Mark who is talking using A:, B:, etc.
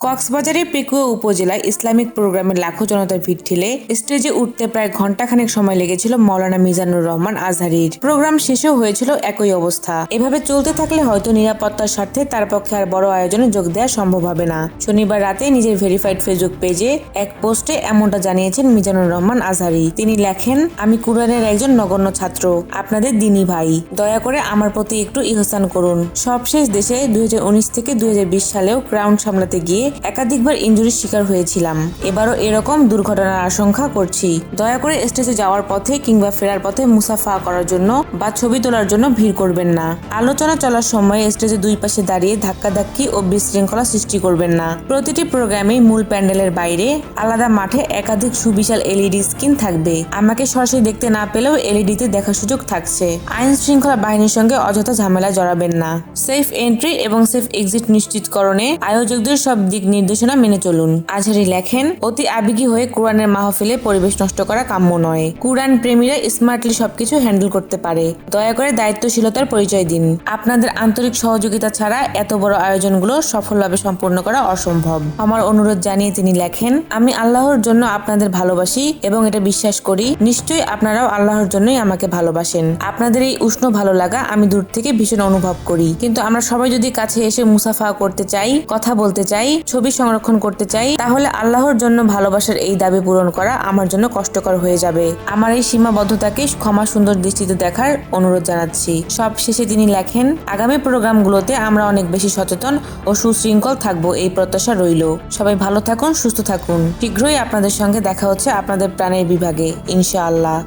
A: কক্সবাজারের পেকুয়া উপজেলায় ইসলামিক প্রোগ্রামের লাখো জনতার ভিড় ঠেলে স্টেজে উঠতে প্রায় ঘণ্টাখানেক সময় লেগেছিল মাওলানা মিজানুর রহমান আজহারীর। প্রোগ্রাম শেষেও হয়েছিল একই অবস্থা। এভাবে চলতে থাকলে হয়তো নিরাপত্তার স্বার্থে তার পক্ষে আর বড় আয়োজনে যোগ দেওয়া সম্ভব হবে না। শনিবার রাতে নিজের ভেরিফাইড ফেসবুক পেজে এক পোস্টে এমনটা জানিয়েছেন মিজানুর রহমান আজহারী। তিনি লেখেন, আমি কুরআনের একজন নগণ্য ছাত্র, আপনাদের দ্বীনী ভাই। দয়া করে আমার প্রতি একটু ইহসান করুন। সবশেষ দেশে 2019 থেকে 2020 সালেও গ্রাউন্ড সামলাতে গিয়ে একাধিকবার ইনজুরির শিকার হয়েছিলাম। এবারও এরকম দুর্ঘটনার আশঙ্কা করছি। দয়া করে স্টেজে যাওয়ার পথে কিংবা ফেরার পথে মুসাফা করার জন্য বা ছবি তোলার জন্য ভিড় করবেন না। আলোচনা চলার সময় স্টেজে দুই পাশে দাঁড়িয়ে ধাক্কাধাক্কি ও বিশৃঙ্খলা সৃষ্টি করবেন না। প্রতিটি প্রোগ্রামে মূল প্যান্ডেলের বাইরে আলাদা মাঠে একাধিক সুবিশাল এলইডি স্ক্রিন থাকবে। আমাকে সরাসরি দেখতে না পেলেও এলইডিতে দেখার সুযোগ থাকছে। আইন শৃঙ্খলা বাহিনীর সঙ্গে অযথা ঝামেলায় জড়াবেন না। সেফ এন্ট্রি এবং সেফ এক্সিট নিশ্চিতকরণে আয়োজকদের সব দিক নির্দেশনা মেনে চলুন। আজহারী লেখেন, অতি আবেগী হয়ে কোরআনের মাহফিলে পরিবেশ নষ্ট করা কাম্য নয়। কোরআন প্রেমীরা স্মার্টলি সবকিছু হ্যান্ডেল করতে পারে। দয়া করে দায়িত্বশীলতার পরিচয় দিন। আপনাদের আন্তরিক সহযোগিতা ছাড়া এত বড় আয়োজনগুলো সফলভাবে সম্পন্ন করা অসম্ভব। আমার অনুরোধ জানিয়ে তিনি লেখেন, আমি আল্লাহর জন্য আপনাদের ভালোবাসি এবং এটা বিশ্বাস করি নিশ্চয়ই আপনারাও আল্লাহর জন্যই আমাকে ভালোবাসেন। আপনাদের এই উষ্ণ ভালো লাগা আমি দূর থেকে ভীষণ অনুভব করি। কিন্তু আমরা সবাই যদি কাছে এসে মুসাফা করতে চাই, কথা বলতে চাই, ছবি সংরক্ষণ করতে চাই, তাহলে আল্লাহর জন্য ভালোবাসার এই দাবি পূরণ করা আমার জন্য কষ্টকর হয়ে যাবে। আমার এই সীমাবদ্ধতাকে ক্ষমা সুন্দর দৃষ্টিতে দেখার অনুরোধ জানাচ্ছি। সব শেষে তিনি লেখেন, আগামী প্রোগ্রামগুলোতে আমরা অনেক বেশি সচেতন ও সুশৃঙ্খল থাকবো, এই প্রত্যাশা রইল। সবাই ভালো থাকুন, সুস্থ থাকুন। শীঘ্রই আপনাদের সঙ্গে দেখা হচ্ছে আপনাদের প্রাণের বিভাগে, ইনশাআল্লাহ।